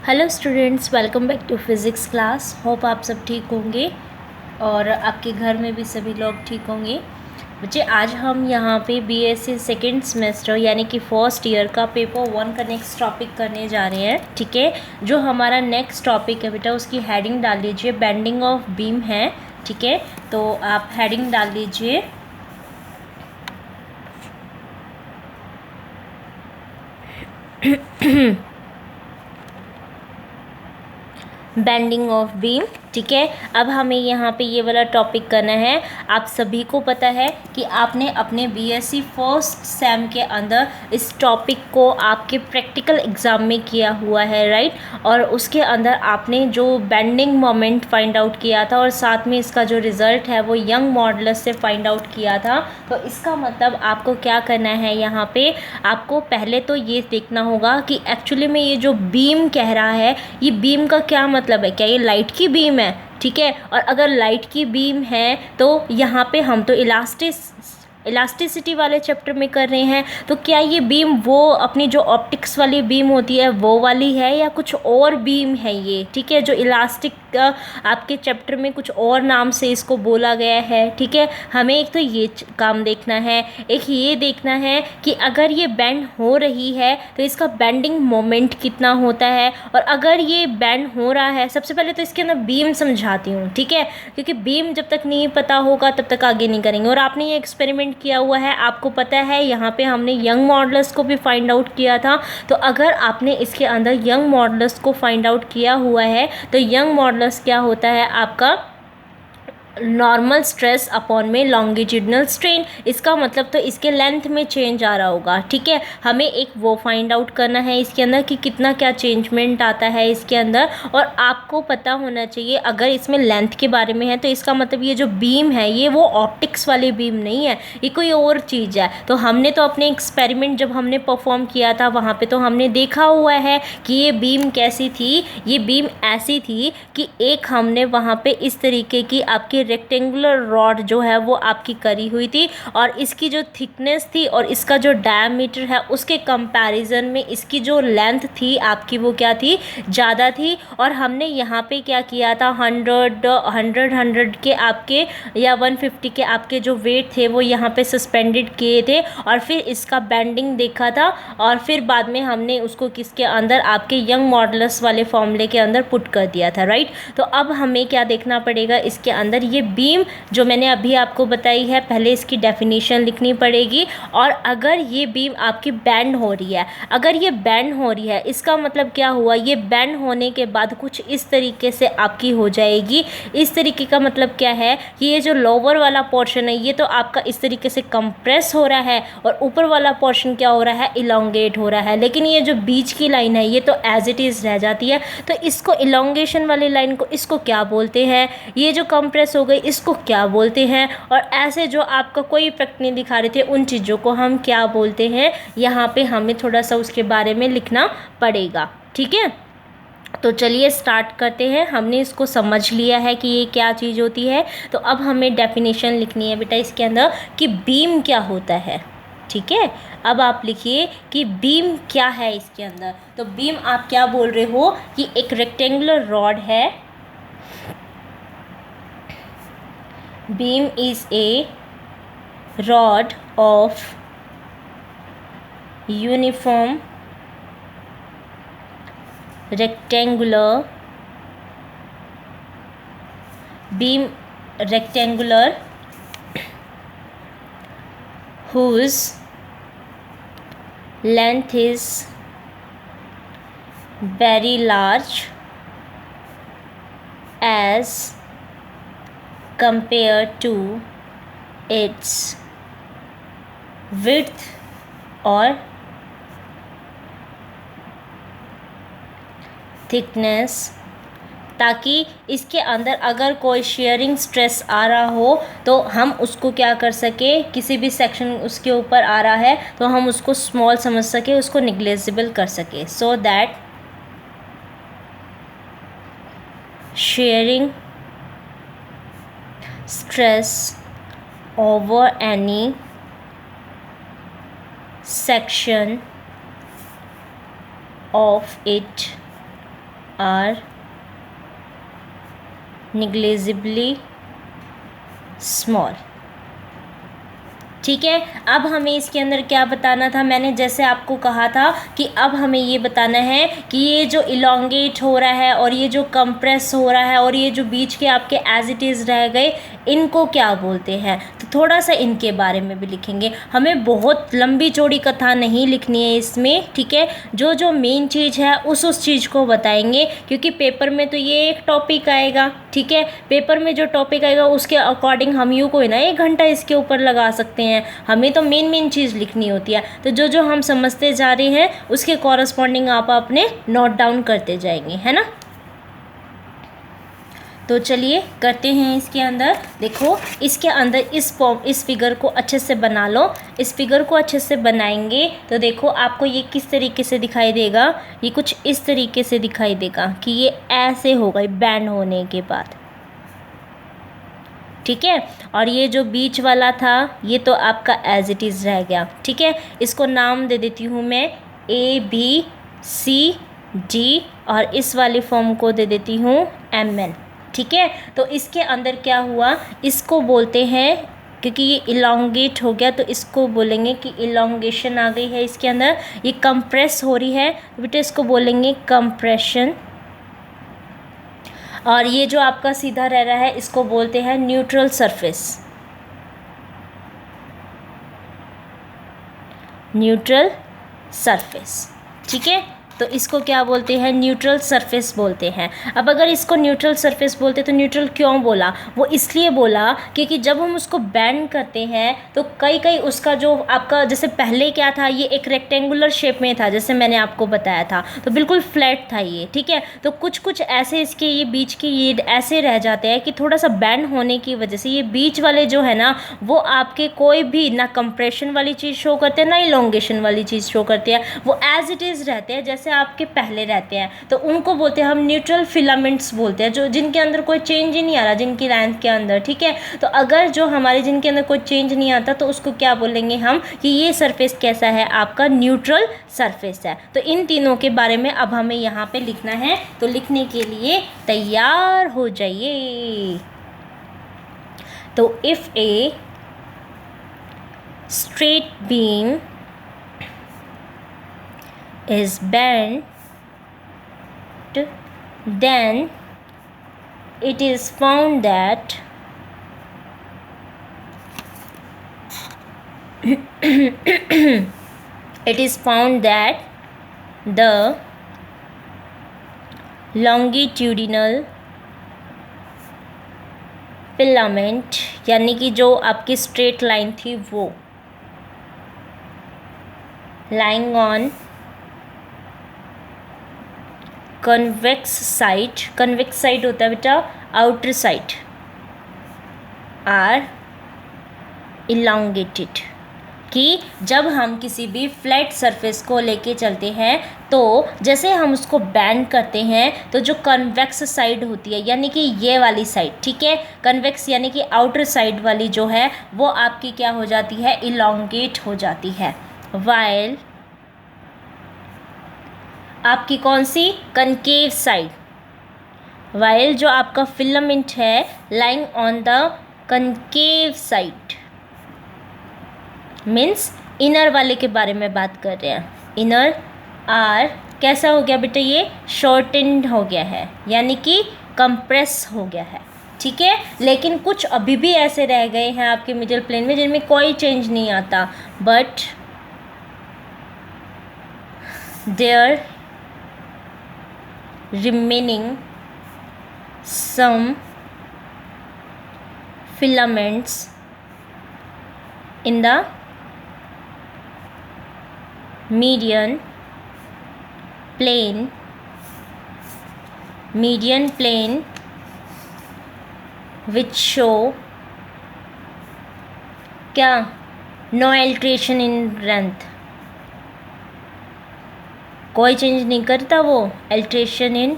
Hello students, welcome back to physics class. Hope आप सब ठीक होंगे और आपके घर में भी सभी लोग ठीक होंगे। बच्चे, आज हम यहाँ पे बीएससी सेकेंड सेमेस्टर यानी कि फर्स्ट ईयर का पेपर 1 का नेक्स्ट टॉपिक करने जा रहे हैं। ठीक है, जो हमारा नेक्स्ट टॉपिक है बेटा, उसकी हेडिंग डाल लीजिए, बेंडिंग ऑफ बीम है। ठीक है, तो आप हेडिंग डाल लीजिए बेंडिंग ऑफ बीम। ठीक है, अब हमें यहाँ पे ये वाला टॉपिक करना है। आप सभी को पता है कि आपने अपने बीएससी फर्स्ट सेम के अंदर इस टॉपिक को आपके प्रैक्टिकल एग्ज़ाम में किया हुआ है, राइट। और उसके अंदर आपने जो बेंडिंग मोमेंट फाइंड आउट किया था और साथ में इसका जो रिज़ल्ट है वो यंग मॉडुलस से फाइंड आउट किया था। तो इसका मतलब आपको क्या करना है, यहाँ पे आपको पहले तो ये देखना होगा कि एक्चुअली में ये जो बीम कह रहा है, ये बीम का क्या मतलब है। क्या ये लाइट की बीम है? ठीक है, और अगर लाइट की बीम है तो यहाँ पे हम तो इलास्टिसिटी वाले चैप्टर में कर रहे हैं। तो क्या ये बीम वो अपनी जो ऑप्टिक्स वाली बीम होती है वो वाली है या कुछ और बीम है ये? ठीक है, जो इलास्टिक आपके चैप्टर में कुछ और नाम से इसको बोला गया है। ठीक है, हमें एक तो ये काम देखना है, एक ये देखना है कि अगर ये बेंड हो रही है तो इसका बेंडिंग मोमेंट कितना होता है। और अगर ये बेंड हो रहा है, सबसे पहले तो इसके अंदर बीम समझाती हूँ। ठीक है, क्योंकि बीम जब तक नहीं पता होगा तब तक आगे नहीं करेंगे। और आपने ये एक्सपेरिमेंट किया हुआ है, आपको पता है यहाँ पे हमने यंग मॉडुलस को भी फाइंड आउट किया था। तो अगर आपने इसके अंदर यंग मॉडुलस को फाइंड आउट किया हुआ है तो यंग मॉडुलस क्या होता है आपका नॉर्मल स्ट्रेस अपॉन में लॉन्गिट्यूडिनल स्ट्रेन। इसका मतलब तो इसके लेंथ में चेंज आ रहा होगा। ठीक है, हमें एक वो फाइंड आउट करना है इसके अंदर कि कितना क्या चेंजमेंट आता है इसके अंदर। और आपको पता होना चाहिए, अगर इसमें लेंथ के बारे में है तो इसका मतलब ये जो बीम है ये वो ऑप्टिक्स वाली बीम नहीं है, ये कोई और चीज़ है। तो हमने तो अपने एक्सपेरिमेंट जब हमने परफॉर्म किया था वहाँ पे तो हमने देखा हुआ है कि ये बीम कैसी थी। ये बीम ऐसी थी कि एक हमने वहाँ पे इस तरीके की आपकी रेक्टेंगुलर रॉड जो है वो आपकी करी हुई थी, और इसकी जो थिकनेस थी और इसका जो डायमीटर है उसके कंपैरिजन में इसकी जो लेंथ थी आपकी वो क्या थी, ज़्यादा थी। और हमने यहाँ पे क्या किया था, 100 के आपके या 150 के आपके जो वेट थे वो यहाँ पे सस्पेंडेड किए थे, और फिर इसका बेंडिंग देखा था। और फिर बाद में हमने उसको किसके अंदर, आपके यंग मॉडुलस वाले फॉर्मूले के अंदर पुट कर दिया था, राइट। तो अब हमें क्या देखना पड़ेगा इसके अंदर, ये बीम जो मैंने अभी आपको बताई है, पहले इसकी डेफिनेशन लिखनी पड़ेगी। और अगर ये बीम आपकी बेंड हो रही है, अगर ये बेंड हो रही है इसका मतलब क्या हुआ, ये बेंड होने के बाद कुछ इस तरीके से आपकी हो जाएगी। इस तरीके का मतलब क्या है कि ये जो लोअर वाला पोर्शन है ये तो आपका इस तरीके से कंप्रेस हो रहा है, और ऊपर वाला पोर्शन क्या हो रहा है, इलोंगेट हो रहा है। लेकिन ये जो बीच की लाइन है ये तो एज इट इज़ रह जाती है। तो इसको इलोंगेशन वाली लाइन को इसको क्या बोलते हैं, ये जो कंप्रेस हो गई इसको क्या बोलते हैं, और ऐसे जो आपका कोई इफेक्ट नहीं दिखा रहे थे उन चीज़ों को हम क्या बोलते हैं, यहाँ पे हमें थोड़ा सा उसके बारे में लिखना पड़ेगा। ठीक है, तो चलिए स्टार्ट करते हैं। हमने इसको समझ लिया है कि ये क्या चीज़ होती है, तो अब हमें डेफिनेशन लिखनी है बेटा इसके अंदर कि बीम क्या होता है। ठीक है, अब आप लिखिए कि बीम क्या है इसके अंदर। तो बीम आप क्या बोल रहे हो कि एक रेक्टेंगुलर रॉड है। Beam is a rod of uniform rectangular beam, rectangular whose length is very large as compared to its width or thickness, ताकि इसके अंदर अगर कोई शेयरिंग स्ट्रेस आ रहा हो तो हम उसको क्या कर सके, किसी भी सेक्शन उसके ऊपर आ रहा है तो हम उसको स्मॉल समझ सके, उसको निग्लेजिबल कर सके, so that sharing stress over any section of it are negligibly small। ठीक है, अब हमें इसके अंदर क्या बताना था, मैंने जैसे आपको कहा था कि अब हमें ये बताना है कि ये जो इलोंगेट हो रहा है और ये जो कंप्रेस हो रहा है और ये जो बीच के आपके एज इट इज़ रह गए, इनको क्या बोलते हैं। तो थोड़ा सा इनके बारे में भी लिखेंगे। हमें बहुत लंबी चौड़ी कथा नहीं लिखनी है इसमें, ठीक है। जो जो मेन चीज़ है उस चीज़ को बताएंगे, क्योंकि पेपर में तो ये एक टॉपिक आएगा, ठीक है। पेपर में जो टॉपिक आएगा उसके अकॉर्डिंग हम यूँ कोई ना 1 घंटा इसके ऊपर लगा सकते हैं। हमें तो मेन चीज़ लिखनी होती है। तो जो जो हम समझते जा रहे हैं उसके कॉरस्पॉन्डिंग आप अपने नोट डाउन करते जाएंगे, है ना। तो चलिए करते हैं। इसके अंदर देखो, इसके अंदर इस फिगर को अच्छे से बना लो। इस फिगर को अच्छे से बनाएंगे तो देखो आपको ये किस तरीके से दिखाई देगा। ये कुछ इस तरीके से दिखाई देगा कि ये ऐसे होगा बैंड होने के बाद, ठीक है। और ये जो बीच वाला था ये तो आपका एज इट इज़ रह गया, ठीक है। इसको नाम दे देती हूँ मैं ABCD और इस वाली फॉर्म को दे देती हूँ MN, ठीक है। तो इसके अंदर क्या हुआ, इसको बोलते हैं, क्योंकि ये इलोंगेट हो गया तो इसको बोलेंगे कि इलोंगेशन आ गई है इसके अंदर। ये कंप्रेस हो रही है बेटा, इसको बोलेंगे कंप्रेशन। और ये जो आपका सीधा रह रहा है इसको बोलते हैं न्यूट्रल सरफेस, न्यूट्रल सरफेस, ठीक है। तो इसको क्या बोलते हैं, न्यूट्रल सरफेस बोलते हैं। अब अगर इसको न्यूट्रल सरफेस बोलते तो न्यूट्रल क्यों बोला, वो इसलिए बोला क्योंकि जब हम उसको बेंड करते हैं तो कई उसका जो आपका, जैसे पहले क्या था, ये एक रेक्टेंगुलर शेप में था जैसे मैंने आपको बताया था, तो बिल्कुल फ्लैट था ये, ठीक है। तो कुछ ऐसे इसके ये बीच के ये ऐसे रह जाते हैं कि थोड़ा सा बेंड होने की वजह से ये बीच वाले जो है ना वो आपके कोई भी ना कंप्रेशन वाली चीज़ शो करते हैं ना इलोंगेशन वाली चीज़ शो करते हैं, वो एज इट इज़ रहते हैं जैसे आपके पहले रहते हैं। तो उनको बोलते हैं हम न्यूट्रल फिलामेंट्स बोलते हैं, जो जिनके अंदर कोई चेंज ही नहीं आ रहा जिनकी लेंथ के अंदर, ठीक है। तो अगर जो हमारे जिनके अंदर कोई चेंज नहीं आता तो उसको क्या बोलेंगे हम कि ये सरफेस कैसा है, आपका न्यूट्रल सरफेस है। तो इन तीनों के बारे में अब हमें यहाँ पे लिखना है, तो लिखने के लिए तैयार हो जाइए। तो if A straight beam is bent, then it is found that the longitudinal filament, यानी कि जो आपकी स्ट्रेट लाइन थी वो lying on convex side, convex side होता है बेटा outer side, are elongated, कि जब हम किसी भी फ्लैट सरफेस को लेके चलते हैं तो जैसे हम उसको बेंड करते हैं तो जो कन्वेक्स साइड होती है यानी कि ये वाली साइड, ठीक है, कन्वेक्स यानी कि आउटर साइड वाली जो है वो आपकी क्या हो जाती है, इलोंगेट हो जाती है। वाइल आपकी कौन सी, कनकेव साइड, वाइल जो आपका फिलामेंट है lying on the concave side, means inner वाले के बारे में बात कर रहे हैं। इनर आर कैसा हो गया बेटा, ये शॉर्टेंड हो गया है यानी कि कंप्रेस हो गया है, ठीक है। लेकिन कुछ अभी भी ऐसे रह गए हैं आपके मिडल प्लेन में जिनमें कोई चेंज नहीं आता, but there remaining some filaments in the median plane which show क्या, no alteration in length, कोई चेंज नहीं करता वो, alteration in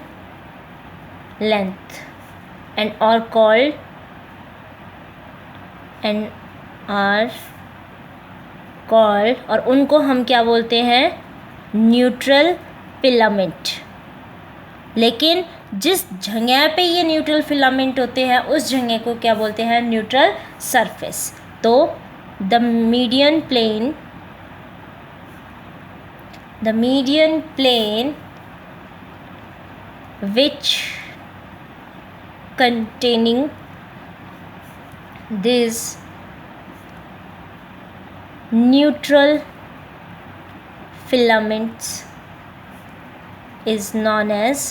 length, and are called और उनको हम क्या बोलते हैं, न्यूट्रल फिलामेंट, लेकिन जिस जगह पे ये न्यूट्रल फिलामेंट होते हैं उस जगह को क्या बोलते हैं, न्यूट्रल सरफेस। तो the median plane which containing these neutral filaments is known as,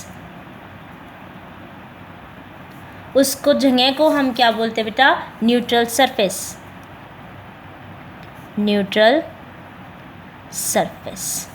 उसको जगह को हम क्या बोलते हैं बेटा, न्यूट्रल सरफेस, न्यूट्रल सरफेस।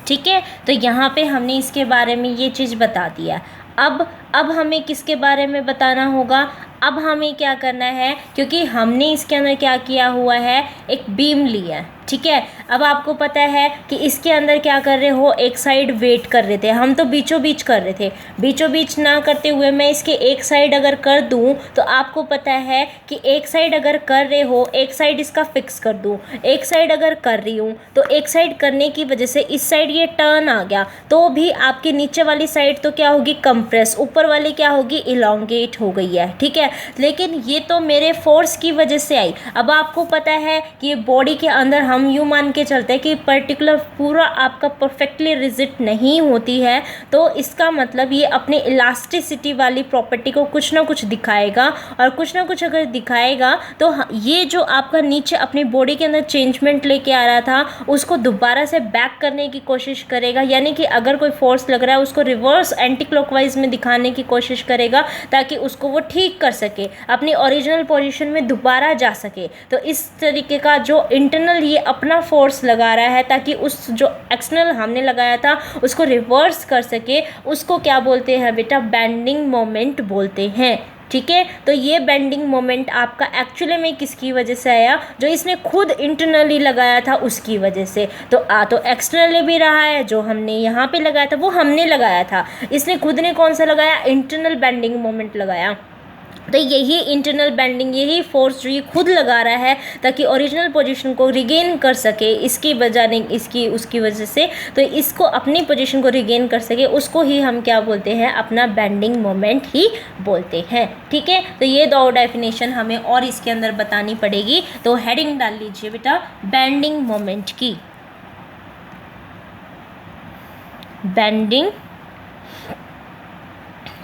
ठीक है, तो यहाँ पे हमने इसके बारे में ये चीज़ बता दिया। अब हमें किसके बारे में बताना होगा, अब हमें क्या करना है, क्योंकि हमने इसके अंदर क्या किया हुआ है, एक बीम लिया है। ठीक है, अब आपको पता है कि इसके अंदर क्या कर रहे हो, एक साइड वेट कर रहे थे, हम तो बीचों बीच कर रहे थे। बीचों बीच ना करते हुए मैं इसके एक साइड अगर कर दूं तो आपको पता है कि एक साइड अगर कर रहे हो, एक साइड इसका फिक्स कर दूं, एक साइड अगर कर रही हूँ तो एक साइड करने की वजह से इस साइड ये टर्न आ गया, तो भी आपके नीचे वाली साइड तो क्या होगी, कंप्रेस, ऊपर वाली क्या होगी, इलोंगेट हो गई है। ठीक है, लेकिन ये तो मेरे फोर्स की वजह से आई। अब आपको पता है कि बॉडी के अंदर हम यूँ मान के चलते हैं कि पर्टिकुलर पूरा आपका परफेक्टली रिजिड नहीं होती है, तो इसका मतलब ये अपने इलास्टिसिटी वाली प्रॉपर्टी को कुछ ना कुछ दिखाएगा, और कुछ ना कुछ अगर दिखाएगा तो ये जो आपका नीचे अपनी बॉडी के अंदर चेंजमेंट लेके आ रहा था उसको दोबारा से बैक करने की कोशिश करेगा, यानी कि अगर कोई फोर्स लग रहा है उसको रिवर्स एंटी क्लॉकवाइज में दिखाने की कोशिश करेगा ताकि उसको वो ठीक कर सके, अपनी ओरिजिनल पोजीशन में दोबारा जा सके। तो इस तरीके का जो इंटरनल ये अपना फोर्स लगा रहा है ताकि उस जो एक्सटर्नल हमने लगाया था उसको रिवर्स कर सके, उसको क्या बोलते हैं बेटा, बेंडिंग मोमेंट बोलते हैं। ठीक है, तो ये बेंडिंग मोमेंट आपका एक्चुअली में किसकी वजह से आया, जो इसने खुद इंटरनली लगाया था उसकी वजह से। तो तो एक्सटर्नली भी रहा है, जो हमने यहाँ पे लगाया था वो हमने लगाया था, इसने खुद ने कौन सा लगाया, इंटरनल बेंडिंग मोमेंट लगाया। तो यही इंटरनल बेंडिंग, यही फोर्स जो ये खुद लगा रहा है ताकि ओरिजिनल पोजीशन को रिगेन कर सके, इसकी वजह नहीं, इसकी उसकी वजह से, तो इसको अपनी पोजीशन को रिगेन कर सके, उसको ही हम क्या बोलते हैं, अपना बेंडिंग मोमेंट ही बोलते हैं। ठीक है, तो ये दो डेफिनेशन हमें और इसके अंदर बतानी पड़ेगी। तो हेडिंग डाल लीजिए बेटा, बेंडिंग मोमेंट की, बेंडिंग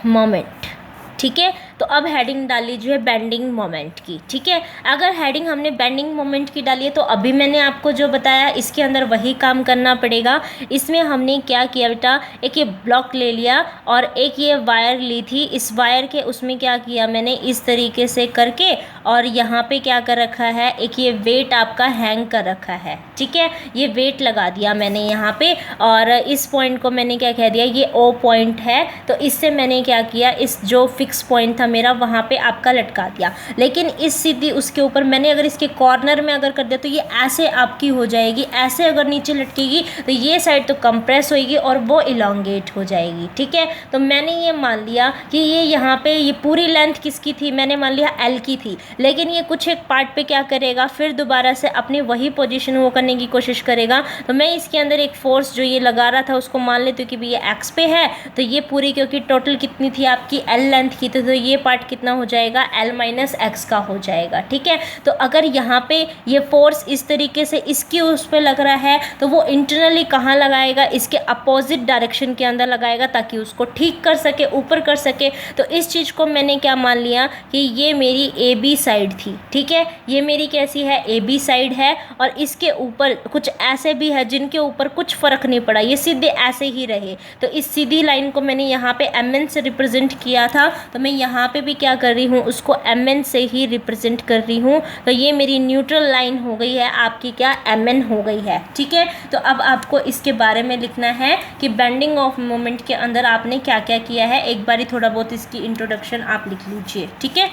मोमेंट। ठीक है, तो अब हेडिंग डाल लीजिए बेंडिंग मोमेंट की। ठीक है, अगर हेडिंग हमने बेंडिंग मोमेंट की डाली है तो अभी मैंने आपको जो बताया इसके अंदर वही काम करना पड़ेगा। इसमें हमने क्या किया बेटा, एक ये ब्लॉक ले लिया और एक ये वायर ली थी, इस वायर के उसमें क्या किया मैंने, इस तरीके से करके, और यहाँ पे क्या कर रखा है, एक ये वेट आपका हैंग कर रखा है। ठीक है, ये वेट लगा दिया मैंने यहाँ पे, और इस पॉइंट को मैंने क्या कह दिया, ये ओ पॉइंट है, तो इससे मैंने क्या किया, इस जो फिक्स पॉइंट था मेरा वहाँ पे आपका लटका दिया। लेकिन इस सीधी उसके ऊपर मैंने अगर इसके कॉर्नर में अगर कर दिया तो ये ऐसे आपकी हो जाएगी, ऐसे अगर नीचे लटकेगी तो ये साइड तो कंप्रेस होएगी और वो इलोंगेट हो जाएगी। ठीक है, तो मैंने ये मान लिया कि ये यहाँ पे ये पूरी लेंथ किसकी थी, मैंने मान लिया एल की थी, लेकिन ये कुछ एक पार्ट पे क्या करेगा, फिर दोबारा से अपनी वही पोजीशन वो करने की कोशिश करेगा। तो मैं इसके अंदर एक फोर्स जो ये लगा रहा था उसको मान लेती हूँ कि ये एक्स पे है, तो ये पूरी, क्योंकि टोटल कितनी थी आपकी एल लेंथ की, तो ये पार्ट कितना हो जाएगा, एल माइनस एक्स का हो जाएगा। ठीक है, तो अगर यहाँ पे ये फोर्स इस तरीके से इसकी उस पर लग रहा है तो वो इंटरनली कहाँ लगाएगा, इसके अपोजिट डायरेक्शन के अंदर लगाएगा ताकि उसको ठीक कर सके, ऊपर कर सके। तो इस चीज़ को मैंने क्या मान लिया कि ये मेरी ए बी साइड थी। ठीक है, ये मेरी कैसी है, ए बी साइड है, और इसके ऊपर कुछ ऐसे भी है जिनके ऊपर कुछ फ़र्क नहीं पड़ा, ये सीधे ऐसे ही रहे। तो इस सीधी लाइन को मैंने यहाँ पे एम एन से रिप्रेजेंट किया था, तो मैं यहाँ पे भी क्या कर रही हूँ, उसको एम एन से ही रिप्रेजेंट कर रही हूँ। तो ये मेरी न्यूट्रल लाइन हो गई है, आपकी क्या एम एन हो गई है। ठीक है, तो अब आपको इसके बारे में लिखना है कि बेंडिंग ऑफ मोमेंट के अंदर आपने क्या क्या किया है। एक बारी थोड़ा बहुत इसकी इंट्रोडक्शन आप लिख लीजिए। ठीक है,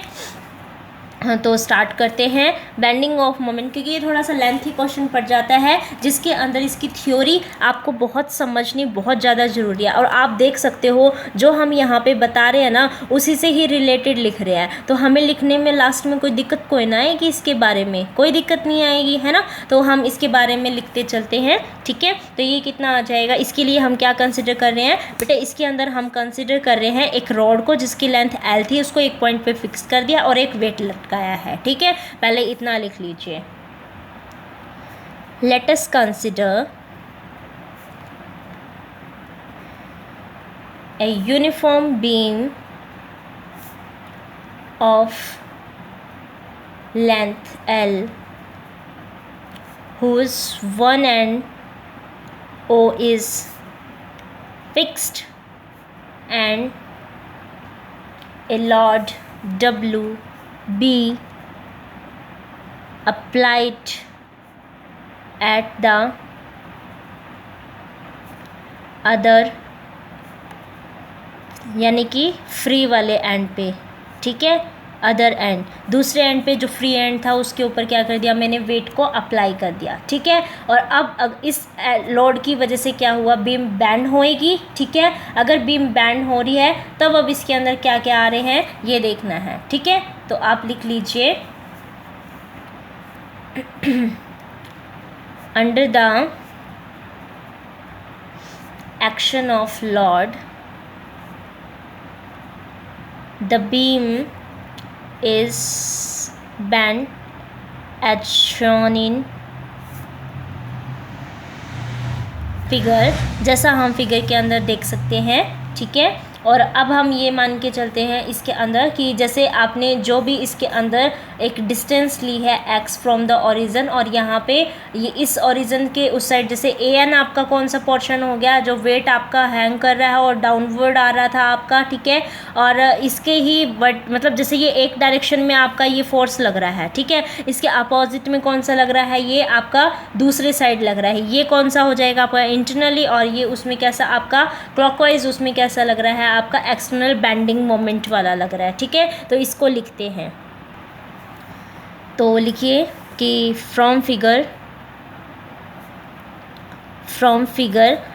हाँ, तो स्टार्ट करते हैं बेंडिंग ऑफ मोमेंट, क्योंकि ये थोड़ा सा लेंथी क्वेश्चन पड़ जाता है जिसके अंदर इसकी थ्योरी आपको बहुत समझनी बहुत ज़्यादा ज़रूरी है। और आप देख सकते हो जो हम यहाँ पे बता रहे हैं ना उसी से ही रिलेटेड लिख रहे हैं, तो हमें लिखने में लास्ट में कोई दिक्कत कोई ना आएगी, इसके बारे में कोई दिक्कत नहीं आएगी, है ना। तो हम इसके बारे में लिखते चलते हैं, ठीक है। तो ये कितना आ जाएगा, इसके लिए हम क्या कंसिडर कर रहे हैं बेटा, इसके अंदर हम कंसिडर कर रहे हैं एक रॉड को जिसकी लेंथ L थी, उसको एक पॉइंट पे फिक्स कर दिया और एक वेट लटकाया है, ठीक है। पहले इतना लिख लीजिए। Let us consider a uniform beam of length L whose one end O is fixed and a load W B applied at the other यानी कि फ्री वाले एंड पे, ठीक है। अदर एंड, दूसरे एंड पे जो फ्री एंड था उसके ऊपर क्या कर दिया मैंने, वेट को अप्लाई कर दिया, ठीक है। और अब इस लोड की वजह से क्या हुआ, बीम बैंड होएगी, ठीक है। अगर बीम बैंड हो रही है तब अब इसके अंदर क्या क्या आ रहे हैं ये देखना है, ठीक है। तो आप लिख लीजिए under the action of load the beam is bent as shown in figure, जैसा हम फिगर के अंदर देख सकते हैं, ठीक है। और अब हम ये मान के चलते हैं इसके अंदर कि जैसे आपने जो भी इसके अंदर एक डिस्टेंस ली है x फ्रॉम द ओरिजिन, और यहाँ पे ये इस ओरिजिन के उस साइड जैसे an आपका कौन सा पोर्शन हो गया जो वेट आपका हैंग कर रहा है और डाउनवर्ड आ रहा था आपका, ठीक है। और इसके ही मतलब जैसे ये एक डायरेक्शन में आपका ये फोर्स लग रहा है, ठीक है। इसके अपोजिट में कौन सा लग रहा है, ये आपका दूसरे साइड लग रहा है, ये कौन सा हो जाएगा आपका इंटरनली, और ये उसमें कैसा आपका क्लॉकवाइज उसमें कैसा लग रहा है आपका एक्सटर्नल बेंडिंग मोमेंट वाला लग रहा है, ठीक है। तो इसको लिखते हैं, तो लिखिए कि फ्रॉम फिगर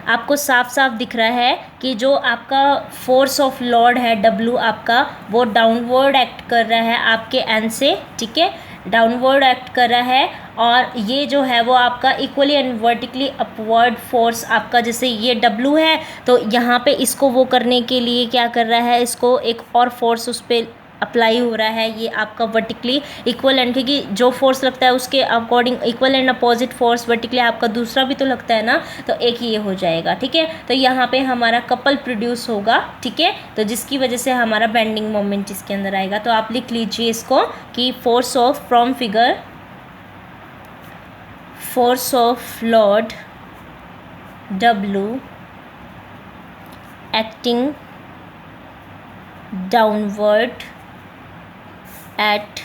आपको साफ साफ दिख रहा है कि जो आपका फोर्स ऑफ लोड है W आपका वो डाउनवर्ड एक्ट कर रहा है आपके एंड से, ठीक है, डाउनवर्ड एक्ट कर रहा है। और ये जो है वो आपका equally and vertically upward force आपका, जैसे ये W है तो यहाँ पे इसको वो करने के लिए क्या कर रहा है, इसको एक और फोर्स उस पर अप्लाई हो रहा है, ये आपका वर्टिकली इक्वल एंड, क्योंकि जो फोर्स लगता है उसके according equal and opposite force vertically आपका दूसरा भी तो लगता है ना, तो एक ये हो जाएगा, ठीक है। तो यहाँ पे हमारा कपल प्रोड्यूस होगा, ठीक है, तो जिसकी वजह से हमारा बेंडिंग मोमेंट इसके अंदर आएगा। तो आप लिख लीजिए इसको कि force of from figure, force of load W acting downward at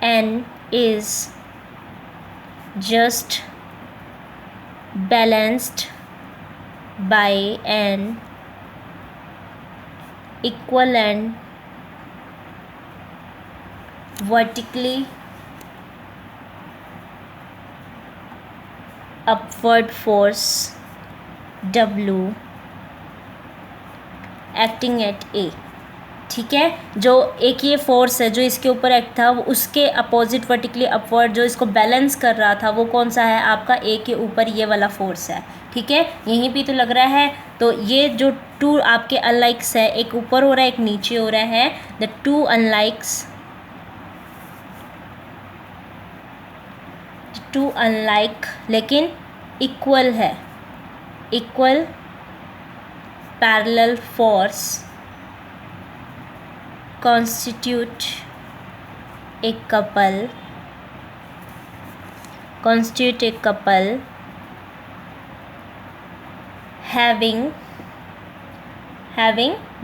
N is just balanced by an equal and vertically upward force W acting at A, ठीक है। जो एक ये फोर्स है जो इसके ऊपर एक्ट था वो उसके अपोजिट वर्टिकली अपवर्ड जो इसको बैलेंस कर रहा था वो कौन सा है आपका, ए के ऊपर ये वाला फोर्स है, ठीक है। यहीं पे तो लग रहा है, तो ये जो टू आपके अनलाइक्स है, एक ऊपर हो रहा है एक नीचे हो रहा है, द टू अनलाइक लेकिन इक्वल है, equal parallel force constitute a couple having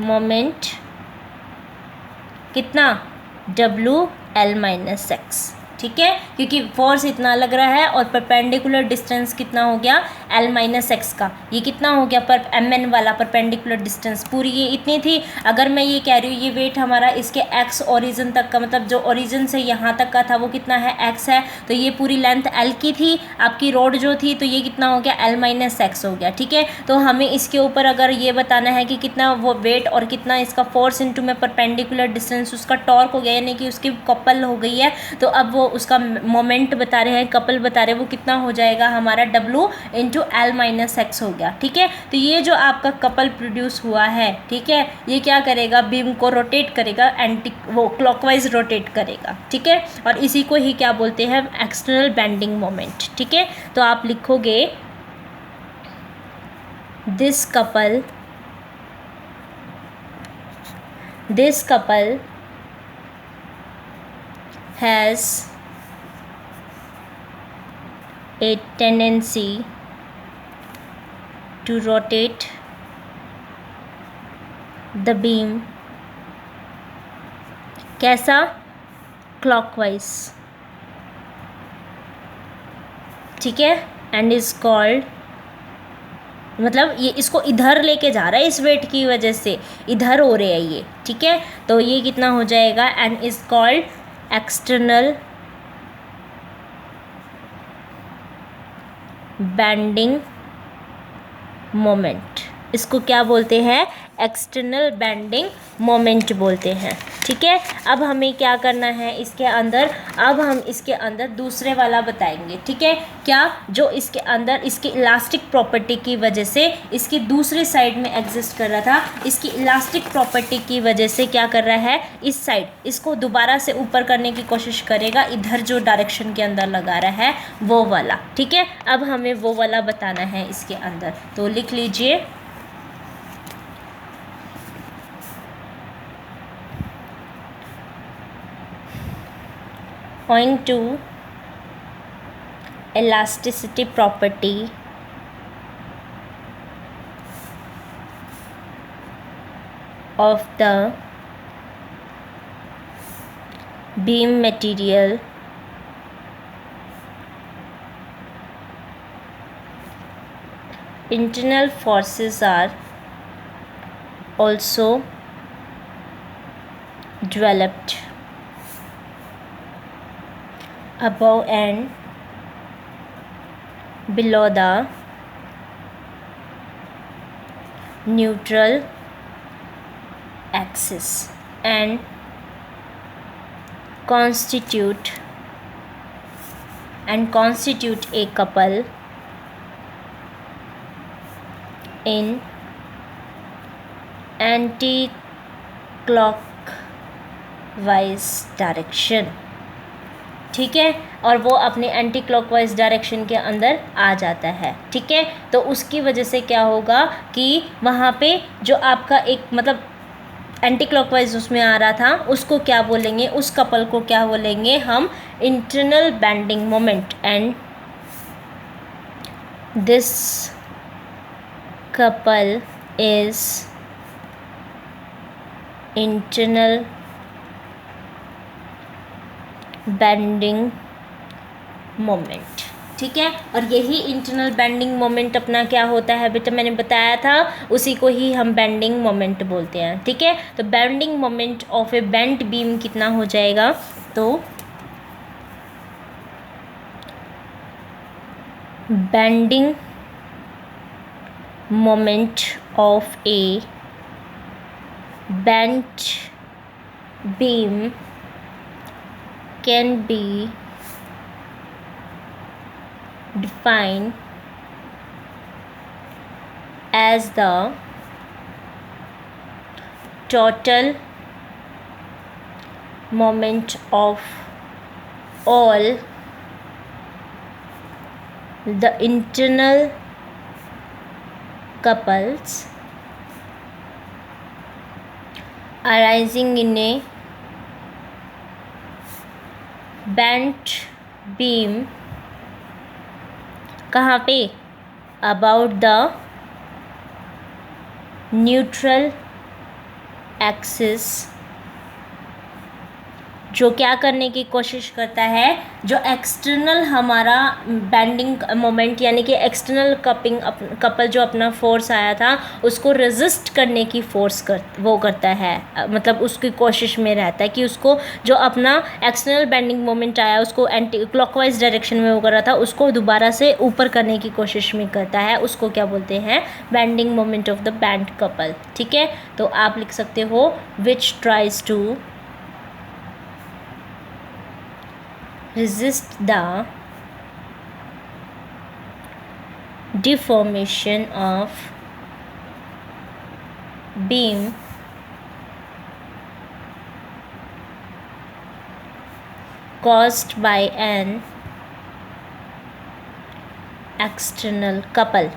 moment कितना WL-X, ठीक है, क्योंकि फोर्स इतना लग रहा है और परपेंडिकुलर डिस्टेंस कितना हो गया L माइनस एक्स का, ये कितना हो गया पर MN वाला परपेंडिकुलर डिस्टेंस पूरी ये इतनी थी। अगर मैं ये कह रही हूँ ये वेट हमारा इसके एक्स ओरिजिन तक का, मतलब जो ओरिजिन से यहाँ तक का था वो कितना है एक्स है, तो ये पूरी लेंथ L की थी आपकी रोड जो थी, तो ये कितना हो गया L माइनस एक्स हो गया। ठीक है, तो हमें इसके ऊपर अगर ये बताना है कि कितना वो वेट और कितना इसका फोर्स इंटू में परपेंडिकुलर डिस्टेंस उसका टॉर्क हो गया, यानी कि उसकी कपल हो गई है, तो अब वो उसका मोमेंट बता रहे हैं, कपल बता रहे हैं, वो कितना हो जाएगा हमारा W into L minus x हो गया। ठीक है, तो ये जो आपका कपल प्रोड्यूस हुआ है, ठीक है, ये क्या करेगा, बीम को रोटेट करेगा, वो क्लॉकवाइज रोटेट करेगा। ठीक है, और इसी को ही क्या बोलते हैं, एक्सटर्नल बेंडिंग मोमेंट। ठीक है, तो आप लिखोगे this couple has a tendency to rotate the beam कैसा, क्लॉकवाइज। ठीक है, एंड इज कॉल्ड, मतलब ये इसको इधर लेके जा रहा है, इस वेट की वजह से इधर हो रहे हैं ये। ठीक है, तो ये कितना हो जाएगा, and is called external bending moment. इसको क्या बोलते हैं, एक्सटर्नल बेंडिंग मोमेंट बोलते हैं। ठीक है, अब हमें क्या करना है इसके अंदर, अब हम इसके अंदर दूसरे वाला बताएंगे। ठीक है, क्या, जो इसके अंदर इसकी इलास्टिक प्रॉपर्टी की वजह से इसकी दूसरी साइड में एग्जिस्ट कर रहा था, इसकी इलास्टिक प्रॉपर्टी की वजह से क्या कर रहा है, इस साइड इसको दोबारा से ऊपर करने की कोशिश करेगा, इधर जो डायरेक्शन के अंदर लगा रहा है वो वाला। ठीक है, अब हमें वो वाला बताना है इसके अंदर, तो लिख लीजिए owing to elasticity property of the beam material, internal forces are also developed above and below the neutral axis and constitute a couple in anti-clockwise direction। ठीक है, और वो अपने एंटी क्लॉकवाइज डायरेक्शन के अंदर आ जाता है। ठीक है, तो उसकी वजह से क्या होगा कि वहाँ पे जो आपका एक मतलब एंटी क्लॉकवाइज उसमें आ रहा था, उसको क्या बोलेंगे, उस कपल को क्या बोलेंगे हम, internal bending moment. And this couple is internal bending moment. ठीक है, और यही इंटरनल बेंडिंग मोमेंट अपना क्या होता है बेटा, मैंने बताया था, उसी को ही हम बेंडिंग मोमेंट बोलते हैं। ठीक है, तो bending moment of A bent beam कितना हो जाएगा, तो bending moment of A bent beam can be defined as the total moment of all the internal couples arising in a bent beam, कहाँ पे, अबाउट द न्यूट्रल एक्सिस जो क्या करने की कोशिश करता है, जो एक्सटर्नल हमारा बेंडिंग मोमेंट यानी कि एक्सटर्नल कपल जो अपना फोर्स आया था उसको रेजिस्ट करने की वो करता है, मतलब उसकी कोशिश में रहता है कि उसको जो अपना एक्सटर्नल बेंडिंग मोमेंट आया उसको एंटी क्लॉकवाइज डायरेक्शन में वो कर रहा था उसको दोबारा से ऊपर करने की कोशिश में करता है, उसको क्या बोलते हैं, bending moment of the band couple. ठीक है, तो आप लिख सकते हो which tries to resist the deformation of beam caused by an external couple।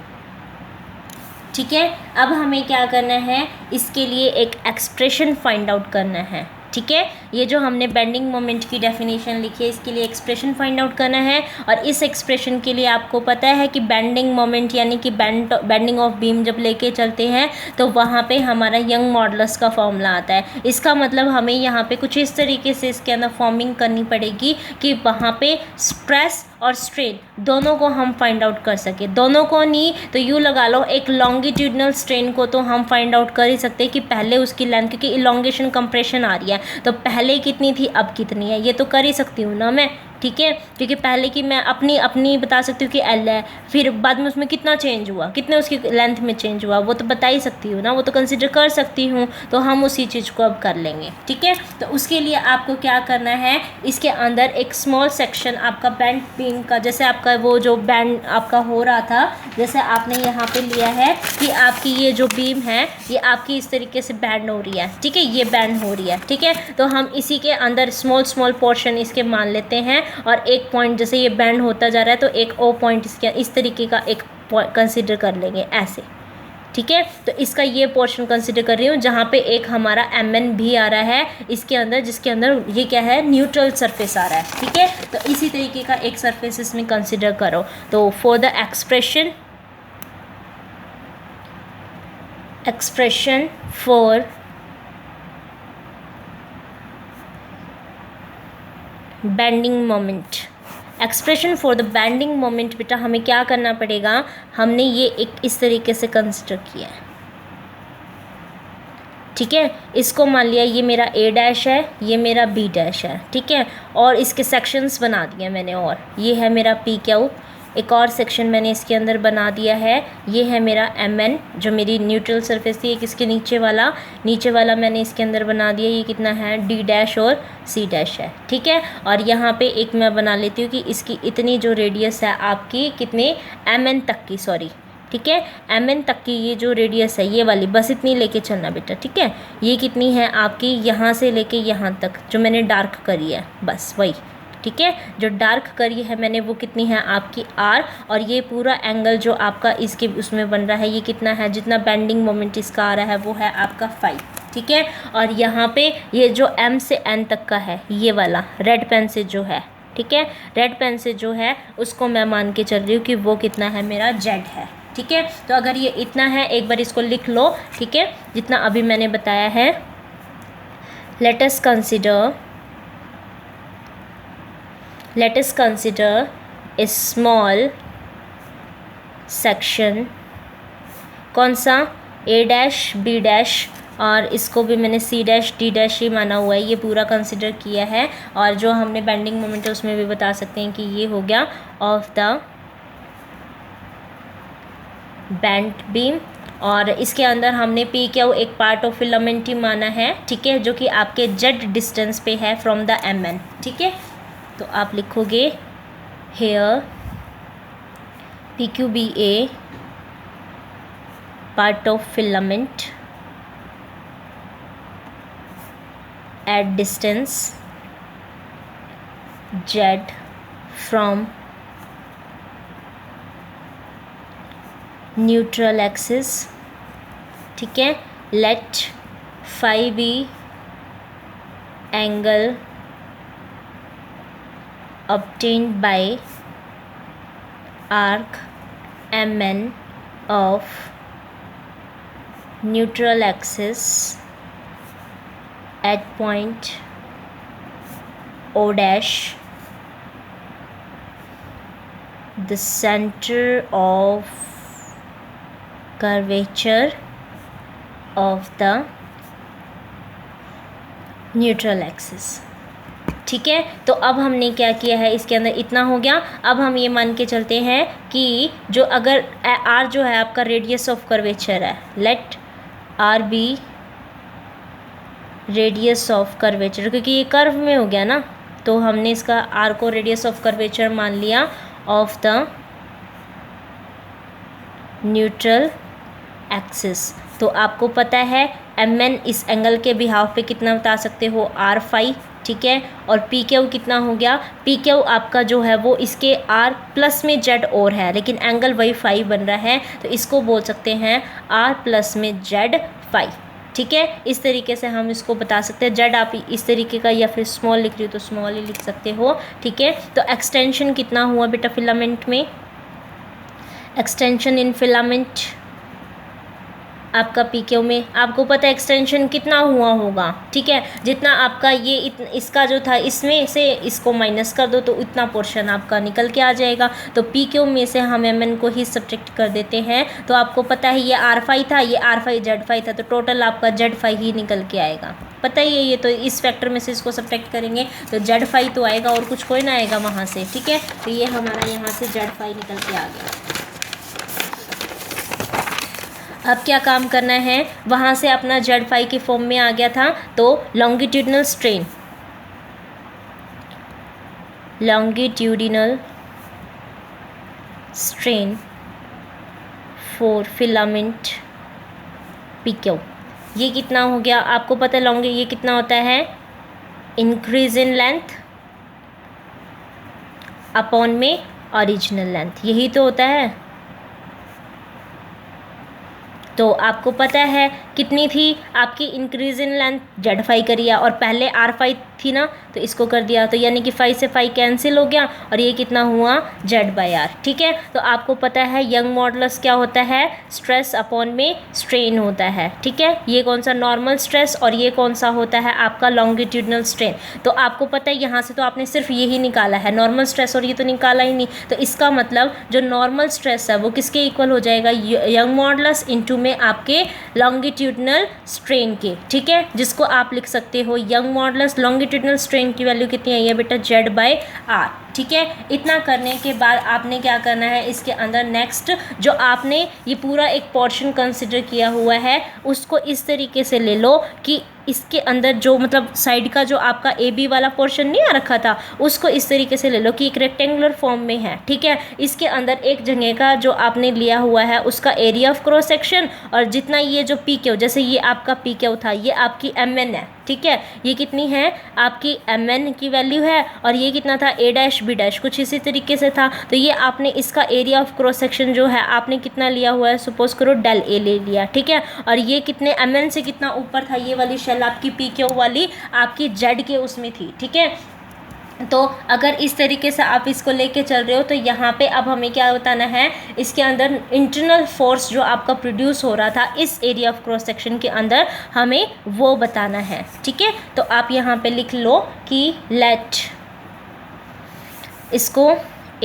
ठीक है, अब हमें क्या करना है, इसके लिए एक एक्सप्रेशन फाइंड आउट करना है। ठीक है, ये जो हमने बेंडिंग मोमेंट की डेफिनेशन लिखी है इसके लिए एक्सप्रेशन फाइंड आउट करना है, और इस एक्सप्रेशन के लिए आपको पता है कि बेंडिंग मोमेंट यानी कि बेंडिंग ऑफ बीम जब लेके चलते हैं तो वहाँ पे हमारा यंग मॉडुलस का फॉर्मूला आता है। इसका मतलब हमें यहाँ पे कुछ इस तरीके से इसके अंदर फॉर्मिंग करनी पड़ेगी कि वहाँ पे स्ट्रेस और स्ट्रेन दोनों को हम फाइंड आउट कर सके, दोनों को नहीं तो यूँ लगा लो, एक लॉन्गिट्यूडनल स्ट्रेन को तो हम फाइंड आउट कर ही सकते हैं कि पहले उसकी लेंथ, क्योंकि इलॉन्गेशन कंप्रेशन आ रही है तो पहले कितनी थी अब कितनी है, ये तो कर ही सकती हूँ ना मैं। ठीक है, क्योंकि पहले की मैं अपनी बता सकती हूँ कि एल है, फिर बाद में उसमें कितना चेंज हुआ, कितने उसकी लेंथ में चेंज हुआ, वो तो बता ही सकती हूँ ना, वो तो कंसिडर कर सकती हूँ, तो हम उसी चीज़ को अब कर लेंगे। ठीक है, तो उसके लिए आपको क्या करना है, इसके अंदर एक स्मॉल सेक्शन आपका बैंड बीम का, जैसे आपका वो जो बैंड आपका हो रहा था, जैसे आपने यहाँ पे लिया है कि आपकी ये जो बीम है ये आपकी इस तरीके से बैंड हो रही है। ठीक है, ये बैंड हो रही है। ठीक है, तो हम इसी के अंदर स्मॉल पोर्शन इसके मान लेते हैं, और एक पॉइंट जैसे ये बैंड होता जा रहा है तो एक ओ पॉइंट इसके इस तरीके का एक कंसिडर कर लेंगे ऐसे। ठीक है, तो इसका ये पोर्शन कंसिडर कर रही हूँ जहाँ पे एक हमारा MN भी आ रहा है इसके अंदर, जिसके अंदर ये क्या है, न्यूट्रल सरफेस आ रहा है। ठीक है, तो इसी तरीके का एक सरफेस इसमें कंसिडर करो। तो for the expression for bending moment, expression for the bending moment, बेटा हमें क्या करना पड़ेगा, हमने ये एक इस तरीके से कंसिडर किया है। ठीक है, इसको मान लिया ये मेरा A' है, ये मेरा B' है। ठीक है, और इसके सेक्शंस बना दिए मैंने, और ये है मेरा PQ, एक और सेक्शन मैंने इसके अंदर बना दिया है, ये है मेरा MN जो मेरी न्यूट्रल सरफेस थी, एक इसके नीचे वाला मैंने इसके अंदर बना दिया, ये कितना है D' और C' है। ठीक है, और यहाँ पे एक मैं बना लेती हूँ कि इसकी इतनी जो रेडियस है आपकी कितने MN तक की, सॉरी। ठीक है, MN तक की ये जो रेडियस है ये वाली, बस इतनी लेके चलना बेटा। ठीक है, ये कितनी है आपकी, यहाँ से लेके यहाँ तक जो मैंने डार्क करी है, बस वही। ठीक है, जो डार्क करी है मैंने वो कितनी है आपकी R, और ये पूरा एंगल जो आपका इसके उसमें बन रहा है ये कितना है, जितना बेंडिंग मोमेंट इसका आ रहा है वो है आपका 5। ठीक है, और यहाँ पे ये जो M से N तक का है ये वाला रेड पेन से जो है, ठीक है, रेड पेन से जो है उसको मैं मान के चल रही हूँ कि वो कितना है, मेरा Z है। ठीक है, तो अगर ये इतना है एक बार इसको लिख लो। ठीक है, जितना अभी मैंने बताया है। let us consider a small section, कौन सा, A' B' और इसको भी मैंने C' D' ही माना हुआ है, ये पूरा कंसिडर किया है। और जो हमने बेंडिंग मोमेंट है उसमें भी बता सकते हैं कि ये हो गया ऑफ द बैंड बीम, और इसके अंदर हमने PQ एक पार्ट ऑफ फिलामेंट ही माना है। ठीक है, जो कि आपके Z डिस्टेंस पे है फ्रॉम द MN। ठीक है, तो आप लिखोगे here PQBA part of filament at distance Z from neutral axis। ठीक है, let phi be angle obtained by arc MN of neutral axis at point O dash the center of curvature of the neutral axis. ठीक है, तो अब हमने क्या किया है, इसके अंदर इतना हो गया। अब हम ये मान के चलते हैं कि जो अगर आर जो है आपका रेडियस ऑफ कर्वेचर है, let R be radius of curvature, क्योंकि ये कर्व में हो गया ना, तो हमने इसका आर को रेडियस ऑफ कर्वेचर मान लिया ऑफ द न्यूट्रल एक्सिस। तो आपको पता है एम एन इस एंगल के बिहाव पे कितना बता सकते हो, आर फाई। ठीक है, और पी क्यू कितना हो गया, पी क्यू आपका जो है वो इसके आर प्लस में जेड और है, लेकिन एंगल वही फाई बन रहा है, तो इसको बोल सकते हैं आर प्लस में जेड फाई। ठीक है, इस तरीके से हम इसको बता सकते हैं। जेड आप इस तरीके का या फिर स्मॉल लिख रही हो तो स्मॉल ही लिख सकते हो। ठीक है, तो एक्सटेंशन कितना हुआ बेटा फिलामेंट में, एक्सटेंशन इन फिलामेंट आपका पी क्यू में आपको पता है एक्सटेंशन कितना हुआ होगा। ठीक है, जितना आपका ये इसका जो था इसमें से इसको माइनस कर दो तो इतना पोर्शन आपका निकल के आ जाएगा। तो पी क्यू में से हम एम एन को ही सब्ट्रैक्ट कर देते हैं। तो आपको पता है ये आर फाई था, ये आर फाई जेड फाई था, तो टोटल आपका जेड फाई ही निकल के आएगा। पता ही है ये, तो इस फैक्टर में से इसको सब्ट्रैक्ट करेंगे तो जेड फाई तो आएगा और कुछ कोई ना आएगा वहाँ से। ठीक है, तो ये हमारा यहाँ से जेड फाई निकल के आ गया। अब क्या काम करना है, वहाँ से अपना जेड फाई के फॉर्म में आ गया था, तो longitudinal strain, longitudinal strain for filament P Q, ये कितना हो गया आपको पता है। ये कितना होता है, इंक्रीज इन लेंथ अपॉन में ओरिजिनल लेंथ, यही तो होता है। तो आपको पता है कितनी थी आपकी increase in length, Z phi करिए, और पहले आर फाई थी ना, तो इसको कर दिया, तो यानी कि फाई से फाई कैंसिल हो गया और ये कितना हुआ, जेड बाई आर। ठीक है, तो आपको पता है यंग मॉडुलस क्या होता है, स्ट्रेस अपॉन में स्ट्रेन होता है। ठीक है, ये कौन सा नॉर्मल स्ट्रेस और ये कौन सा होता है आपका लॉन्गिट्यूडिनल स्ट्रेन। तो आपको पता है यहाँ से तो आपने सिर्फ यही निकाला है, नॉर्मल स्ट्रेस, और ये तो निकाला ही नहीं। तो इसका मतलब जो नॉर्मल स्ट्रेस है वो किसके इक्वल हो जाएगा, यंग मॉडुलस इंटू में आपके लॉन्गिट्यूडिनल स्ट्रेन के। ठीक है, जिसको आप लिख सकते हो यंग मॉडुलस, लॉन्गिट्यूडिनल स्ट्रेन की वैल्यू कितनी आई है बेटा, जेड बाय आर। ठीक है, इतना करने के बाद आपने क्या करना है, इसके अंदर नेक्स्ट जो आपने ये पूरा एक पोर्शन कंसिडर किया हुआ है उसको इस तरीके से ले लो कि इसके अंदर जो मतलब साइड का जो आपका ए बी वाला पोर्शन नहीं आ रखा था उसको इस तरीके से ले लो कि एक रेक्टेंगुलर फॉर्म में है। ठीक है, इसके अंदर एक जगह का जो आपने लिया हुआ है उसका एरिया ऑफ क्रॉस सेक्शन, और जितना ये जो पी क्यू, जैसे ये आपका पी क्यू था, ये आपकी एम एन है। ठीक है, ये कितनी है आपकी एम एन की वैल्यू है, और ये कितना था ए डैश बी डैश, कुछ इसी तरीके से था। तो ये आपने इसका एरिया ऑफ क्रॉस सेक्शन जो है आपने कितना लिया हुआ है, सपोज करो डेल ए ले लिया। ठीक है, और ये कितने एम एन से कितना ऊपर था, ये वाली शेल आपकी पी क्यू वाली आपकी जेड के उसमें थी। ठीक है, तो अगर इस तरीके से आप इसको लेके चल रहे हो तो यहाँ पे अब हमें क्या बताना है, इसके अंदर इंटरनल फोर्स जो आपका प्रोड्यूस हो रहा था इस एरिया ऑफ क्रॉस सेक्शन के अंदर हमें वो बताना है। ठीक है, तो आप यहाँ पे लिख लो कि लेट, इसको